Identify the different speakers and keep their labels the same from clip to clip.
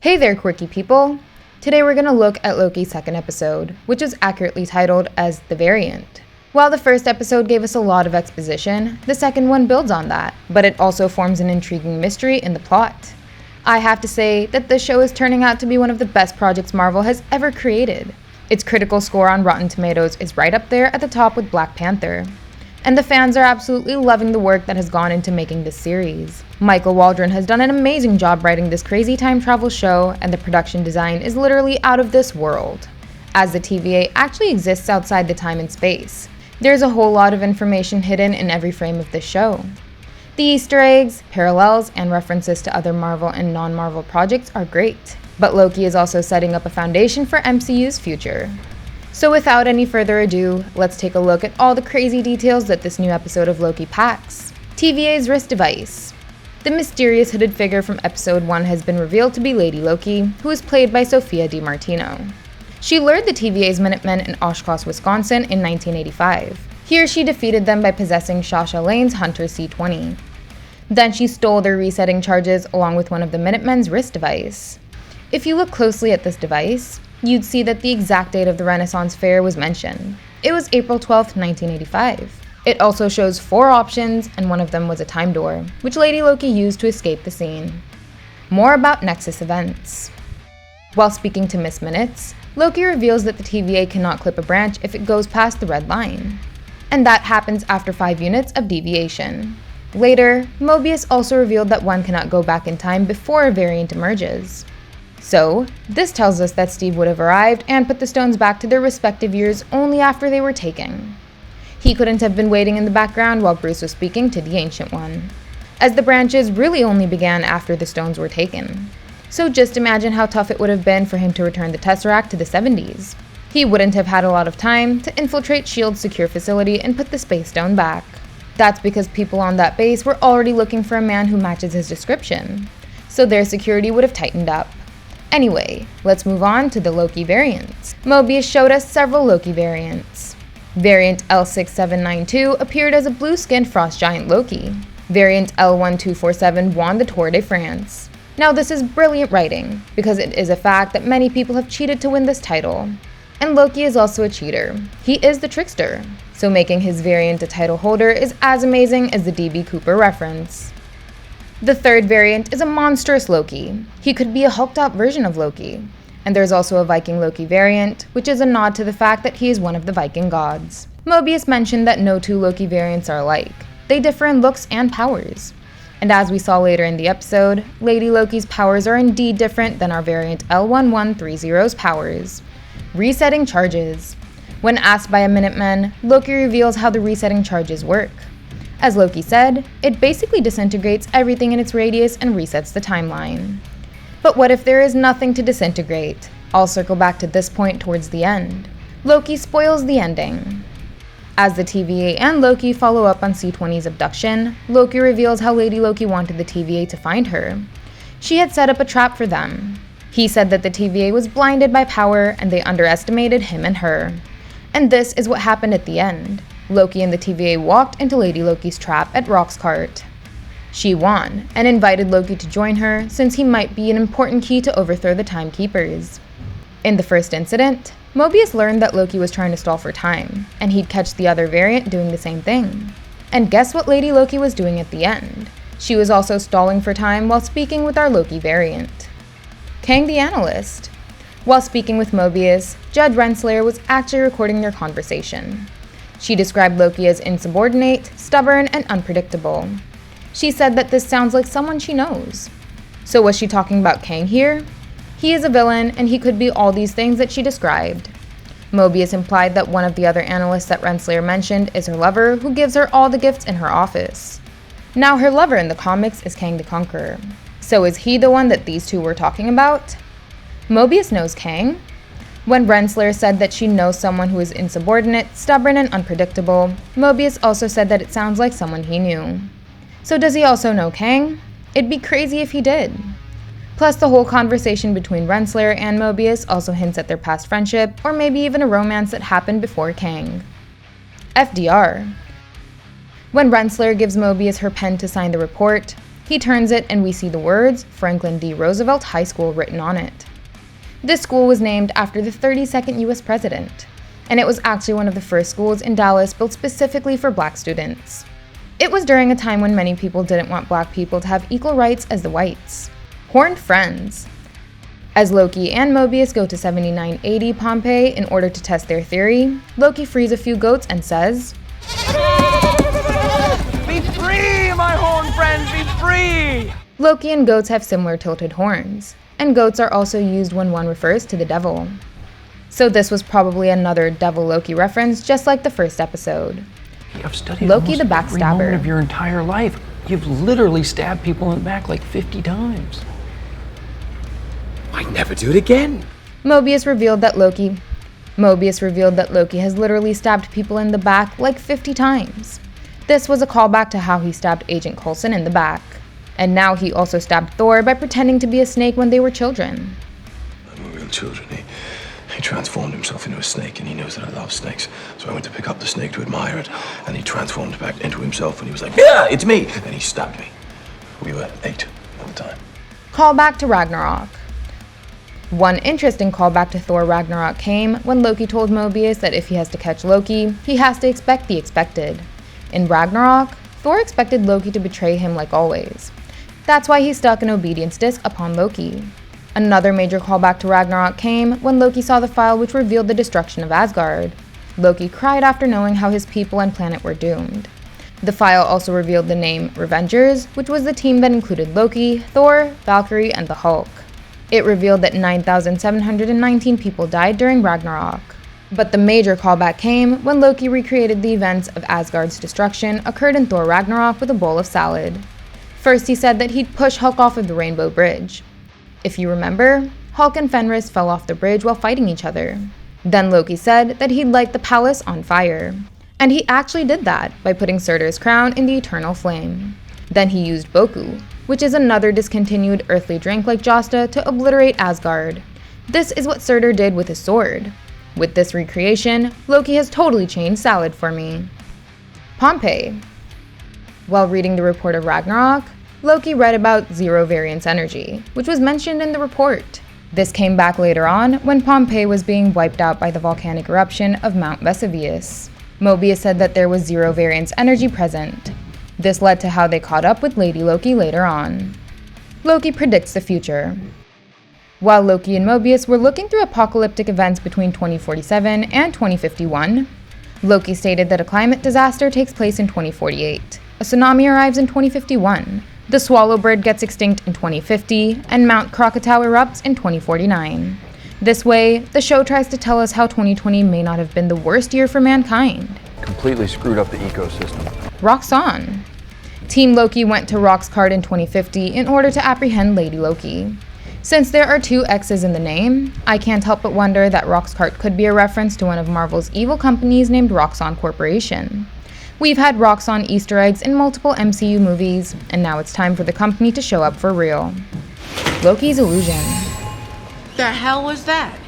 Speaker 1: Hey there, quirky people! Today we're going to look at Loki's second episode, which is accurately titled as The Variant. While the first episode gave us a lot of exposition, the second one builds on that, but it also forms an intriguing mystery in the plot. I have to say that this show is turning out to be one of the best projects Marvel has ever created. Its critical score on Rotten Tomatoes is right up there at the top with Black Panther. And the fans are absolutely loving the work that has gone into making this series. Michael Waldron has done an amazing job writing this crazy time travel show, and the production design is literally out of this world, as the TVA actually exists outside the time and space. There's a whole lot of information hidden in every frame of this show. The Easter eggs, parallels, and references to other Marvel and non-Marvel projects are great, but Loki is also setting up a foundation for MCU's future. So without any further ado, let's take a look at all the crazy details that this new episode of Loki packs. TVA's wrist device. The mysterious hooded figure from episode 1 has been revealed to be Lady Loki, who is played by Sophia DiMartino. She lured the TVA's Minutemen in Oshkosh, Wisconsin in 1985. Here she defeated them by possessing Sasha Lane's Hunter C-20. Then she stole their resetting charges along with one of the Minutemen's wrist device. If you look closely at this device, you'd see that the exact date of the Renaissance Fair was mentioned. It was April 12, 1985. It also shows 4 options, and one of them was a time door, which Lady Loki used to escape the scene. More about Nexus Events. While speaking to Miss Minutes, Loki reveals that the TVA cannot clip a branch if it goes past the red line. And that happens after 5 units of deviation. Later, Mobius also revealed that one cannot go back in time before a variant emerges. So, this tells us that Steve would have arrived and put the stones back to their respective years only after they were taken. He couldn't have been waiting in the background while Bruce was speaking to the Ancient One, as the branches really only began after the stones were taken. So just imagine how tough it would have been for him to return the Tesseract to the 70s. He wouldn't have had a lot of time to infiltrate S.H.I.E.L.'s secure facility and put the Space Stone back. That's because people on that base were already looking for a man who matches his description, so their security would have tightened up. Anyway, let's move on to the Loki variants. Mobius showed us several Loki variants. Variant L6792 appeared as a blue-skinned frost giant Loki. Variant L1247 won the Tour de France. Now this is brilliant writing, because it is a fact that many people have cheated to win this title. And Loki is also a cheater. He is the trickster, so making his variant a title holder is as amazing as the D.B. Cooper reference. The third variant is a monstrous Loki. He could be a hulked out version of Loki. And there's also a Viking Loki variant, which is a nod to the fact that he is one of the Viking gods. Mobius mentioned that no 2 Loki variants are alike. They differ in looks and powers. And as we saw later in the episode, Lady Loki's powers are indeed different than our variant L1130's powers. Resetting charges. When asked by a Minuteman, Loki reveals how the resetting charges work. As Loki said, it basically disintegrates everything in its radius and resets the timeline. But what if there is nothing to disintegrate? I'll circle back to this point towards the end. Loki spoils the ending. As the TVA and Loki follow up on C-20's abduction, Loki reveals how Lady Loki wanted the TVA to find her. She had set up a trap for them. He said that the TVA was blinded by power and they underestimated him and her. And this is what happened at the end. Loki and the TVA walked into Lady Loki's trap at Roxcart. She won, and invited Loki to join her since he might be an important key to overthrow the Timekeepers. In the first incident, Mobius learned that Loki was trying to stall for time, and he'd catch the other variant doing the same thing. And guess what Lady Loki was doing at the end? She was also stalling for time while speaking with our Loki variant. Kang the Analyst. While speaking with Mobius, Judge Renslayer was actually recording their conversation. She described Loki as insubordinate, stubborn, and unpredictable. She said that this sounds like someone she knows. So was she talking about Kang here? He is a villain, and he could be all these things that she described. Mobius implied that one of the other analysts that Renslayer mentioned is her lover, who gives her all the gifts in her office. Now her lover in the comics is Kang the Conqueror. So is he the one that these two were talking about? Mobius knows Kang. When Renslayer said that she knows someone who is insubordinate, stubborn, and unpredictable, Mobius also said that it sounds like someone he knew. So does he also know Kang? It'd be crazy if he did. Plus the whole conversation between Renslayer and Mobius also hints at their past friendship, or maybe even a romance that happened before Kang. FDR. When Renslayer gives Mobius her pen to sign the report, He turns it and we see the words Franklin D. Roosevelt High School written on it. This school was named after the 32nd US president, and it was actually one of the first schools in Dallas built specifically for black students. It was during a time when many people didn't want black people to have equal rights as the whites. Horned friends. As Loki and Mobius go to 7980 Pompeii in order to test their theory, Loki frees a few goats and says,
Speaker 2: "Be free, my horned friends, be free!"
Speaker 1: Loki and goats have similar tilted horns, and goats are also used when one refers to the devil. So this was probably another Devil Loki reference, just like the first episode.
Speaker 3: I've studied
Speaker 1: Loki the
Speaker 3: every moment
Speaker 1: backstabber.
Speaker 3: of your entire life. You've literally stabbed people in the back like 50 times.
Speaker 4: I'd never do it again.
Speaker 1: Mobius revealed that Loki has literally stabbed people in the back like 50 times. This was a callback to how he stabbed Agent Coulson in the back. And now he also stabbed Thor by pretending to be a snake when they were children.
Speaker 4: When we were real children, he transformed himself into a snake, and he knows that I love snakes. So I went to pick up the snake to admire it, and he transformed back into himself, and he was like, "Yeah, it's me!" And he stabbed me. We were 8 at the time.
Speaker 1: Callback to Ragnarok. One interesting callback to Thor Ragnarok came when Loki told Mobius that if he has to catch Loki, he has to expect the expected. In Ragnarok, Thor expected Loki to betray him like always. That's why he stuck an obedience disc upon Loki. Another major callback to Ragnarok came when Loki saw the file which revealed the destruction of Asgard. Loki cried after knowing how his people and planet were doomed. The file also revealed the name Revengers, which was the team that included Loki, Thor, Valkyrie, and the Hulk. It revealed that 9,719 people died during Ragnarok. But the major callback came when Loki recreated the events of Asgard's destruction occurred in Thor Ragnarok with a bowl of salad. First he said that he'd push Hulk off of the Rainbow Bridge. If you remember, Hulk and Fenris fell off the bridge while fighting each other. Then Loki said that he'd light the palace on fire. And he actually did that by putting Surtur's crown in the eternal flame. Then he used Boku, which is another discontinued earthly drink like Josta, to obliterate Asgard. This is what Surtur did with his sword. With this recreation, Loki has totally changed salad for me. Pompeii. While reading the report of Ragnarok, Loki read about zero variance energy, which was mentioned in the report. This came back later on when Pompeii was being wiped out by the volcanic eruption of Mount Vesuvius. Mobius said that there was zero variance energy present. This led to how they caught up with Lady Loki later on. Loki predicts the future. While Loki and Mobius were looking through apocalyptic events between 2047 and 2051, Loki stated that a climate disaster takes place in 2048, a tsunami arrives in 2051, the swallow bird gets extinct in 2050, and Mount Krakatau erupts in 2049. This way, the show tries to tell us how 2020 may not have been the worst year for mankind.
Speaker 3: Completely screwed up the ecosystem.
Speaker 1: Roxon. Team Loki went to Roxcart in 2050 in order to apprehend Lady Loki. Since there are 2 X's in the name, I can't help but wonder that Roxcart could be a reference to one of Marvel's evil companies named Roxon Corporation. We've had Roxon Easter eggs in multiple MCU movies, and now it's time for the company to show up for real. Lokis Illusion.
Speaker 5: The hell was that?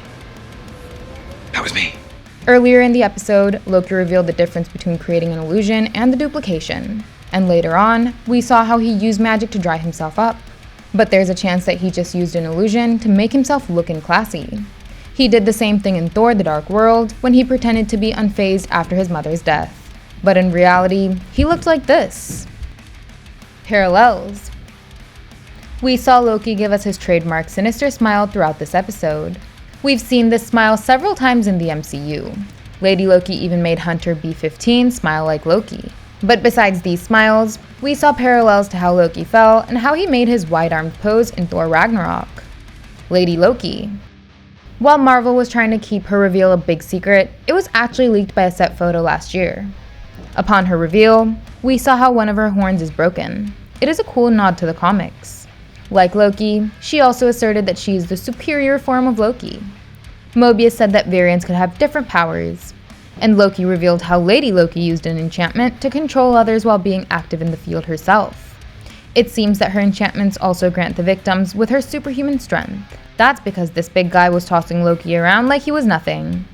Speaker 4: That was me.
Speaker 1: Earlier in the episode, Loki revealed the difference between creating an illusion and the duplication. And later on, we saw how he used magic to dry himself up. But there's a chance that he just used an illusion to make himself look classy. He did the same thing in Thor: The Dark World when he pretended to be unfazed after his mother's death. But in reality, he looked like this. Parallels. We saw Loki give us his trademark sinister smile throughout this episode. We've seen this smile several times in the MCU. Lady Loki even made Hunter B-15 smile like Loki. But besides these smiles, we saw parallels to how Loki fell and how he made his wide-armed pose in Thor Ragnarok. Lady Loki. While Marvel was trying to keep her reveal a big secret, it was actually leaked by a set photo last year. Upon her reveal, we saw how one of her horns is broken. It is a cool nod to the comics. Like Loki, she also asserted that she is the superior form of Loki. Mobius said that Variance could have different powers, and Loki revealed how Lady Loki used an enchantment to control others while being active in the field herself. It seems that her enchantments also grant the victims with her superhuman strength. That's because this big guy was tossing Loki around like he was nothing.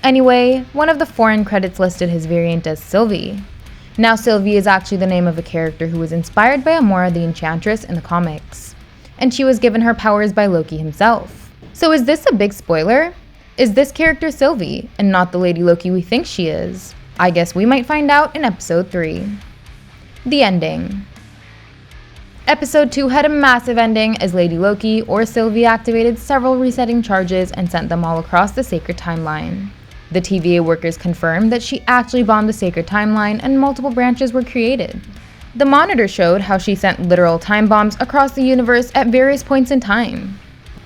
Speaker 1: Anyway, one of the foreign credits listed his variant as Sylvie. Now Sylvie is actually the name of a character who was inspired by Amora the Enchantress in the comics, and she was given her powers by Loki himself. So is this a big spoiler? Is this character Sylvie, and not the Lady Loki we think she is? I guess we might find out in episode 3. The ending. Episode 2 had a massive ending as Lady Loki, or Sylvie, activated several resetting charges and sent them all across the sacred timeline. The TVA workers confirmed that she actually bombed the sacred timeline and multiple branches were created. The monitor showed how she sent literal time bombs across the universe at various points in time.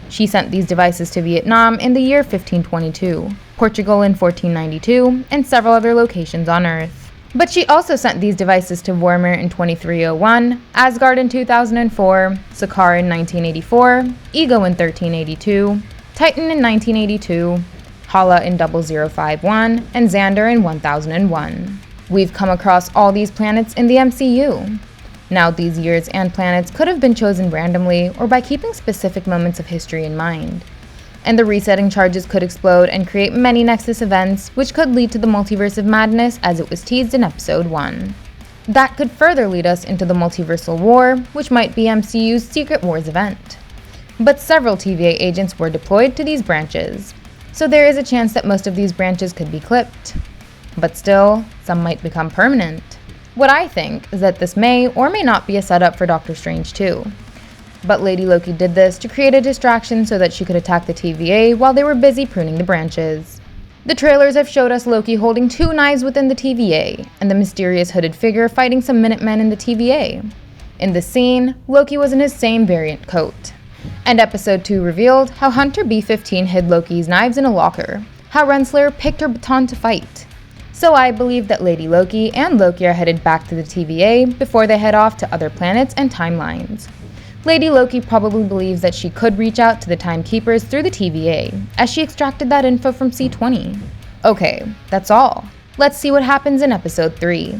Speaker 1: She sent these devices to Vietnam in the year 1522, Portugal in 1492, and several other locations on Earth. But she also sent these devices to Vormir in 2301, Asgard in 2004, Sakaar in 1984, Ego in 1382, Titan in 1982, Hala in 0051, and Xander in 1001. We've come across all these planets in the MCU. Now these years and planets could have been chosen randomly or by keeping specific moments of history in mind. And the resetting charges could explode and create many Nexus events, which could lead to the Multiverse of Madness as it was teased in episode 1. That could further lead us into the Multiversal War, which might be MCU's Secret Wars event. But several TVA agents were deployed to these branches, so there is a chance that most of these branches could be clipped. But still, some might become permanent. What I think is that this may or may not be a setup for Doctor Strange 2. But Lady Loki did this to create a distraction so that she could attack the TVA while they were busy pruning the branches. The trailers have showed us Loki holding 2 knives within the TVA, and the mysterious hooded figure fighting some Minutemen in the TVA. In this scene, Loki was in his same variant coat. And episode 2 revealed how Hunter B-15 hid Loki's knives in a locker, how Renslayer picked her baton to fight. So I believe that Lady Loki and Loki are headed back to the TVA before they head off to other planets and timelines. Lady Loki probably believes that she could reach out to the Timekeepers through the TVA, as she extracted that info from C20. Okay, that's all. Let's see what happens in episode 3.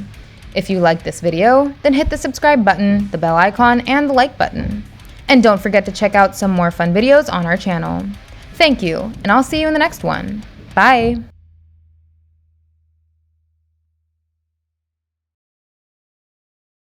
Speaker 1: If you liked this video, then hit the subscribe button, the bell icon, and the like button. And don't forget to check out some more fun videos on our channel. Thank you, and I'll see you in the next one. Bye!